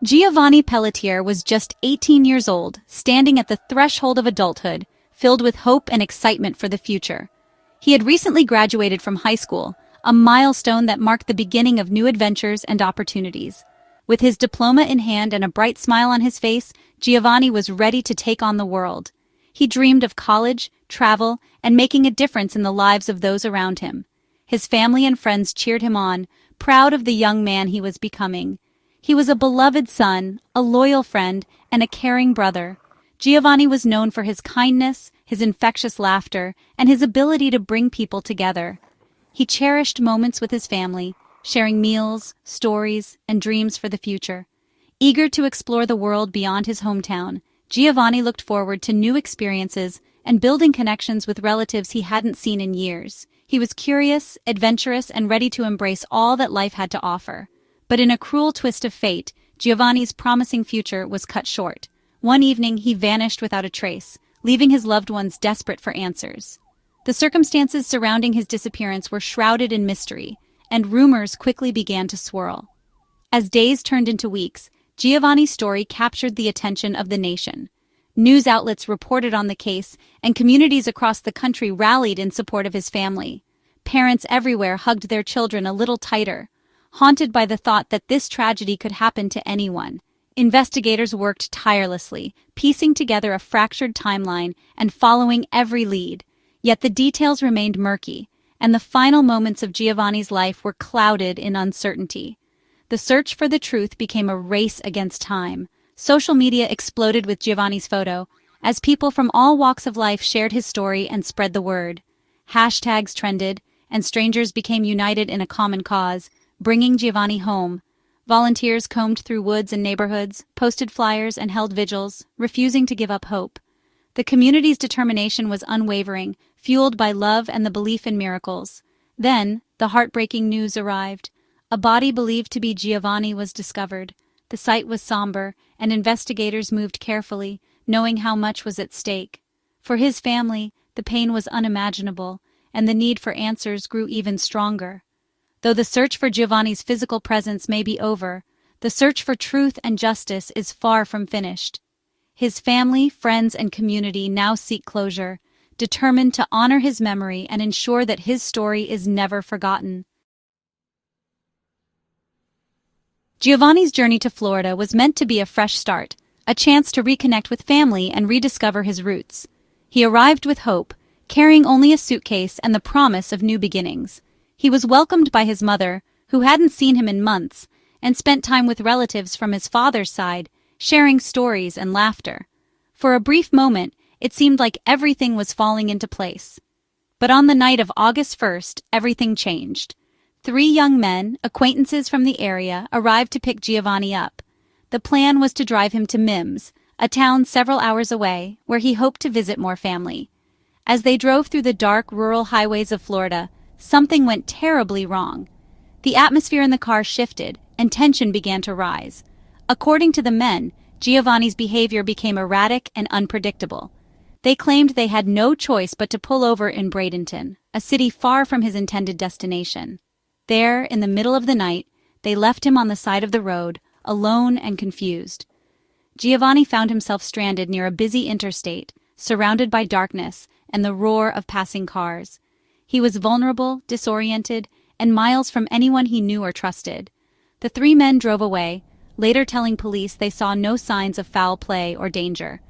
Giovanni Pelletier was just 18 years old, standing at the threshold of adulthood, filled with hope and excitement for the future. He had recently graduated from high school, a milestone that marked the beginning of new adventures and opportunities. With his diploma in hand and a bright smile on his face, Giovanni was ready to take on the world. He dreamed of college, travel, and making a difference in the lives of those around him. His family and friends cheered him on, proud of the young man he was becoming. He was a beloved son, a loyal friend, and a caring brother. Giovanni was known for his kindness, his infectious laughter, and his ability to bring people together. He cherished moments with his family, sharing meals, stories, and dreams for the future. Eager to explore the world beyond his hometown, Giovanni looked forward to new experiences and building connections with relatives he hadn't seen in years. He was curious, adventurous, and ready to embrace all that life had to offer. But in a cruel twist of fate, Giovanni's promising future was cut short. One evening, he vanished without a trace, leaving his loved ones desperate for answers. The circumstances surrounding his disappearance were shrouded in mystery, and rumors quickly began to swirl. As days turned into weeks, Giovanni's story captured the attention of the nation. News outlets reported on the case, and communities across the country rallied in support of his family. Parents everywhere hugged their children a little tighter, haunted by the thought that this tragedy could happen to anyone. Investigators worked tirelessly, piecing together a fractured timeline and following every lead. Yet the details remained murky, and the final moments of Giovanni's life were clouded in uncertainty. The search for the truth became a race against time. Social media exploded with Giovanni's photo, as people from all walks of life shared his story and spread the word. Hashtags trended, and strangers became united in a common cause, bringing Giovanni home. Volunteers combed through woods and neighborhoods, posted flyers, and held vigils, refusing to give up hope. The community's determination was unwavering, fueled by love and the belief in miracles. Then, the heartbreaking news arrived. A body believed to be Giovanni was discovered. The site was somber, and investigators moved carefully, knowing how much was at stake. For his family, the pain was unimaginable, and the need for answers grew even stronger. Though the search for Giovanni's physical presence may be over, the search for truth and justice is far from finished. His family, friends, and community now seek closure, determined to honor his memory and ensure that his story is never forgotten. Giovanni's journey to Florida was meant to be a fresh start, a chance to reconnect with family and rediscover his roots. He arrived with hope, carrying only a suitcase and the promise of new beginnings. He was welcomed by his mother, who hadn't seen him in months, and spent time with relatives from his father's side, sharing stories and laughter. For a brief moment, it seemed like everything was falling into place. But on the night of August 1st, everything changed. 3 young men, acquaintances from the area, arrived to pick Giovanni up. The plan was to drive him to Mims, a town several hours away, where he hoped to visit more family. As they drove through the dark, rural highways of Florida, something went terribly wrong. The atmosphere in the car shifted, and tension began to rise. According to the men, Giovanni's behavior became erratic and unpredictable. They claimed they had no choice but to pull over in Bradenton, a city far from his intended destination. There, in the middle of the night, they left him on the side of the road, alone and confused. Giovanni found himself stranded near a busy interstate, surrounded by darkness and the roar of passing cars. He was vulnerable, disoriented, and miles from anyone he knew or trusted. The 3 men drove away, later telling police they saw no signs of foul play or danger.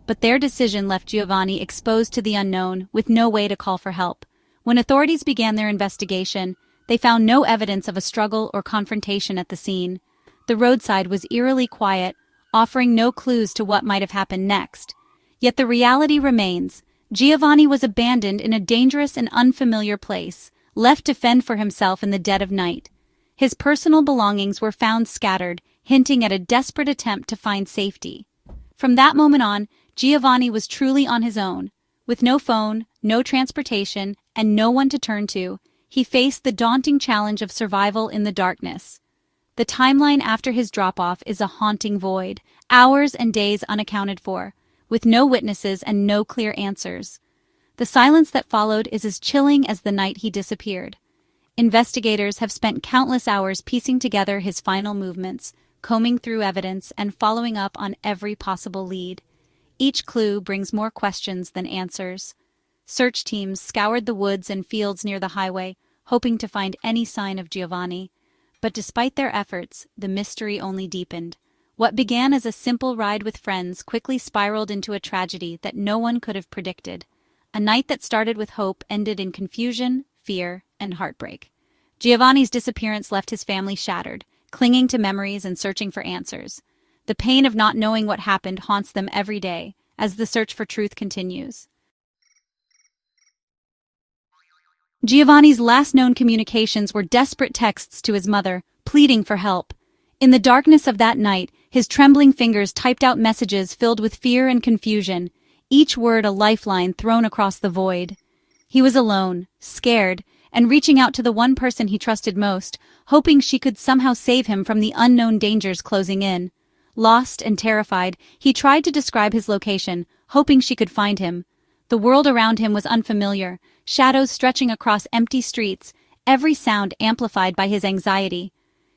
But their decision left Giovanni exposed to the unknown, with no way to call for help. When authorities began their investigation, they found no evidence of a struggle or confrontation at the scene. The roadside was eerily quiet, offering no clues to what might have happened next. Yet the reality remains. Giovanni was abandoned in a dangerous and unfamiliar place, left to fend for himself in the dead of night. His personal belongings were found scattered, hinting at a desperate attempt to find safety. From that moment on, Giovanni was truly on his own. With no phone, no transportation, and no one to turn to, he faced the daunting challenge of survival in the darkness. The timeline after his drop-off is a haunting void, hours and days unaccounted for, with no witnesses and no clear answers. The silence that followed is as chilling as the night he disappeared. Investigators have spent countless hours piecing together his final movements, combing through evidence and following up on every possible lead. Each clue brings more questions than answers. Search teams scoured the woods and fields near the highway, hoping to find any sign of Giovanni. But despite their efforts, the mystery only deepened. What began as a simple ride with friends quickly spiraled into a tragedy that no one could have predicted. A night that started with hope ended in confusion, fear, and heartbreak. Giovanni's disappearance left his family shattered, clinging to memories and searching for answers. The pain of not knowing what happened haunts them every day, as the search for truth continues. Giovanni's last known communications were desperate texts to his mother, pleading for help. In the darkness of that night, his trembling fingers typed out messages filled with fear and confusion, each word a lifeline thrown across the void. He was alone, scared, and reaching out to the one person he trusted most, hoping she could somehow save him from the unknown dangers closing in. Lost and terrified, he tried to describe his location, hoping she could find him. The world around him was unfamiliar, shadows stretching across empty streets, every sound amplified by his anxiety.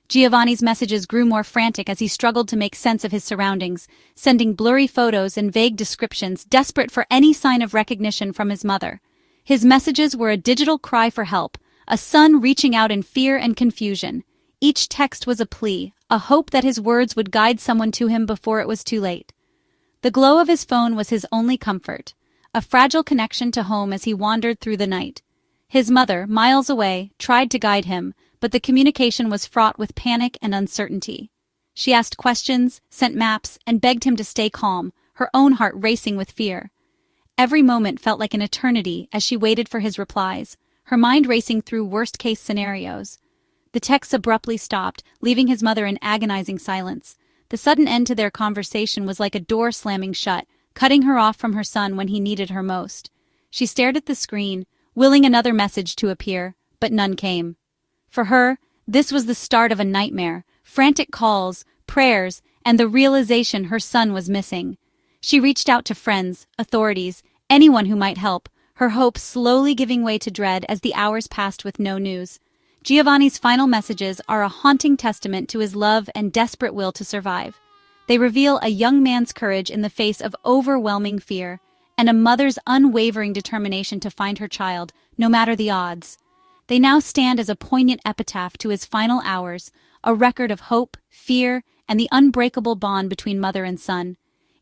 Giovanni's messages grew more frantic as he struggled to make sense of his surroundings, sending blurry photos and vague descriptions, desperate for any sign of recognition from his mother. His messages were a digital cry for help, a son reaching out in fear and confusion. Each text was a plea, a hope that his words would guide someone to him before it was too late. The glow of his phone was his only comfort, a fragile connection to home as he wandered through the night. His mother, miles away, tried to guide him, but the communication was fraught with panic and uncertainty. She asked questions, sent maps, and begged him to stay calm, her own heart racing with fear. Every moment felt like an eternity as she waited for his replies, her mind racing through worst-case scenarios. The texts abruptly stopped, leaving his mother in agonizing silence. The sudden end to their conversation was like a door slamming shut, cutting her off from her son when he needed her most. She stared at the screen, willing another message to appear, but none came. For her, this was the start of a nightmare, frantic calls, prayers, and the realization her son was missing. She reached out to friends, authorities, anyone who might help, her hope slowly giving way to dread as the hours passed with no news. Giovanni's final messages are a haunting testament to his love and desperate will to survive. They reveal a young man's courage in the face of overwhelming fear, and a mother's unwavering determination to find her child, no matter the odds. They now stand as a poignant epitaph to his final hours, a record of hope, fear, and the unbreakable bond between mother and son.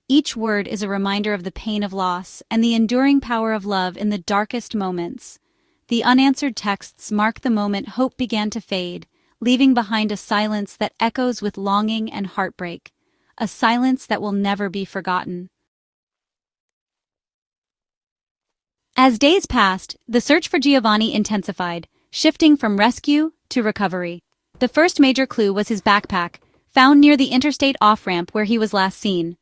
Each word is a reminder of the pain of loss and the enduring power of love in the darkest moments. The unanswered texts mark the moment hope began to fade, leaving behind a silence that echoes with longing and heartbreak, a silence that will never be forgotten. As days passed, the search for Giovanni intensified, shifting from rescue to recovery. The first major clue was his backpack, found near the interstate off-ramp where he was last seen.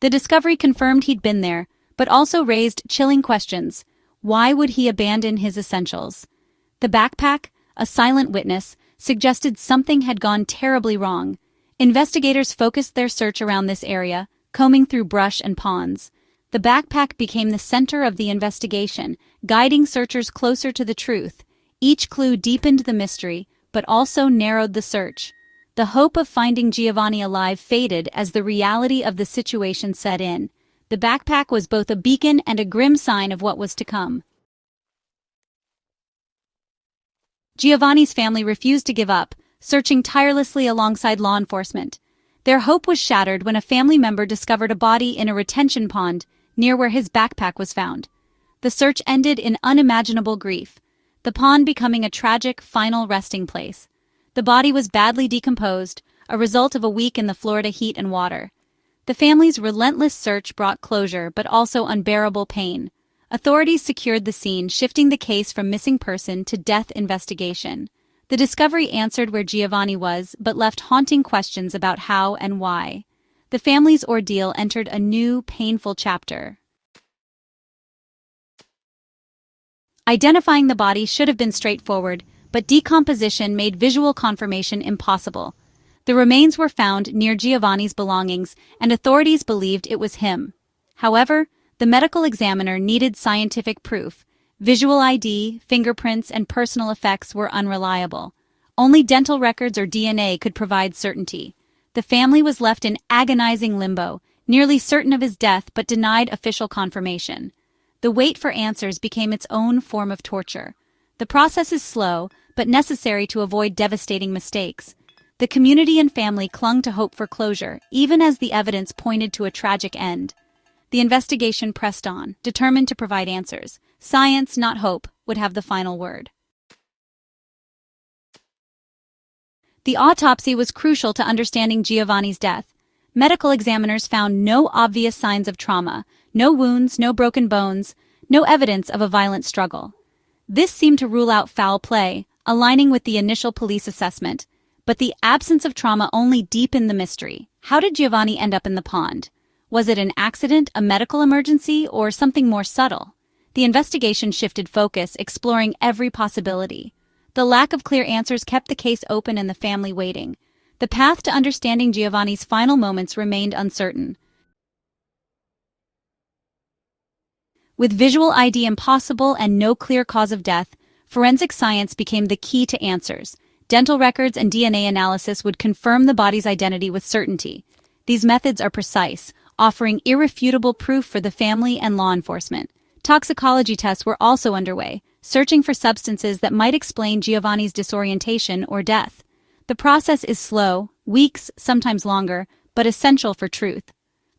The discovery confirmed he'd been there, but also raised chilling questions. Why would he abandon his essentials? The backpack, a silent witness, suggested something had gone terribly wrong. Investigators focused their search around this area, combing through brush and ponds. The backpack became the center of the investigation, guiding searchers closer to the truth. Each clue deepened the mystery, but also narrowed the search. The hope of finding Giovanni alive faded as the reality of the situation set in. The backpack was both a beacon and a grim sign of what was to come. Giovanni's family refused to give up, searching tirelessly alongside law enforcement. Their hope was shattered when a family member discovered a body in a retention pond near where his backpack was found. The search ended in unimaginable grief, the pond becoming a tragic final resting place. The body was badly decomposed, a result of a week in the Florida heat and water. The family's relentless search brought closure, but also unbearable pain. Authorities secured the scene, shifting the case from missing person to death investigation. The discovery answered where Giovanni was, but left haunting questions about how and why. The family's ordeal entered a new, painful chapter. Identifying the body should have been straightforward, but decomposition made visual confirmation impossible. The remains were found near Giovanni's belongings, and authorities believed it was him. However, the medical examiner needed scientific proof. Visual ID, fingerprints, and personal effects were unreliable. Only dental records or DNA could provide certainty. The family was left in agonizing limbo, nearly certain of his death but denied official confirmation. The wait for answers became its own form of torture. The process is slow, but necessary to avoid devastating mistakes. The community and family clung to hope for closure, even as the evidence pointed to a tragic end. The investigation pressed on, determined to provide answers. Science, not hope, would have the final word. The autopsy was crucial to understanding Giovanni's death. Medical examiners found no obvious signs of trauma, no wounds, no broken bones, no evidence of a violent struggle. This seemed to rule out foul play, aligning with the initial police assessment. But the absence of trauma only deepened the mystery. How did Giovanni end up in the pond? Was it an accident, a medical emergency, or something more subtle? The investigation shifted focus, exploring every possibility. The lack of clear answers kept the case open and the family waiting. The path to understanding Giovanni's final moments remained uncertain. With visual ID impossible and no clear cause of death, forensic science became the key to answers. Dental records and DNA analysis would confirm the body's identity with certainty. These methods are precise, offering irrefutable proof for the family and law enforcement. Toxicology tests were also underway, searching for substances that might explain Giovanni's disorientation or death. The process is slow, weeks, sometimes longer, but essential for truth.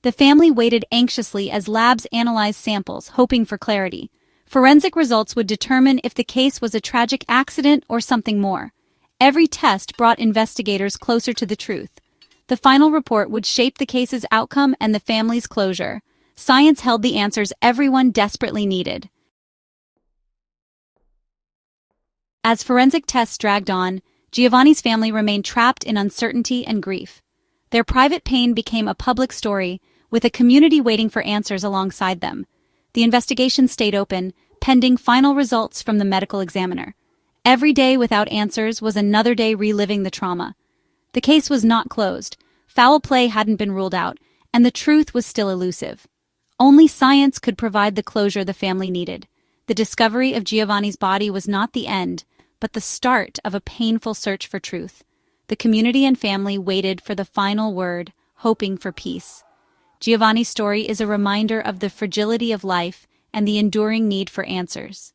The family waited anxiously as labs analyzed samples, hoping for clarity. Forensic results would determine if the case was a tragic accident or something more. Every test brought investigators closer to the truth. The final report would shape the case's outcome and the family's closure. Science held the answers everyone desperately needed. As forensic tests dragged on, Giovanni's family remained trapped in uncertainty and grief. Their private pain became a public story, with a community waiting for answers alongside them. The investigation stayed open, pending final results from the medical examiner. Every day without answers was another day reliving the trauma. The case was not closed, foul play hadn't been ruled out, and the truth was still elusive. Only science could provide the closure the family needed. The discovery of Giovanni's body was not the end, but the start of a painful search for truth. The community and family waited for the final word, hoping for peace. Giovanni's story is a reminder of the fragility of life and the enduring need for answers.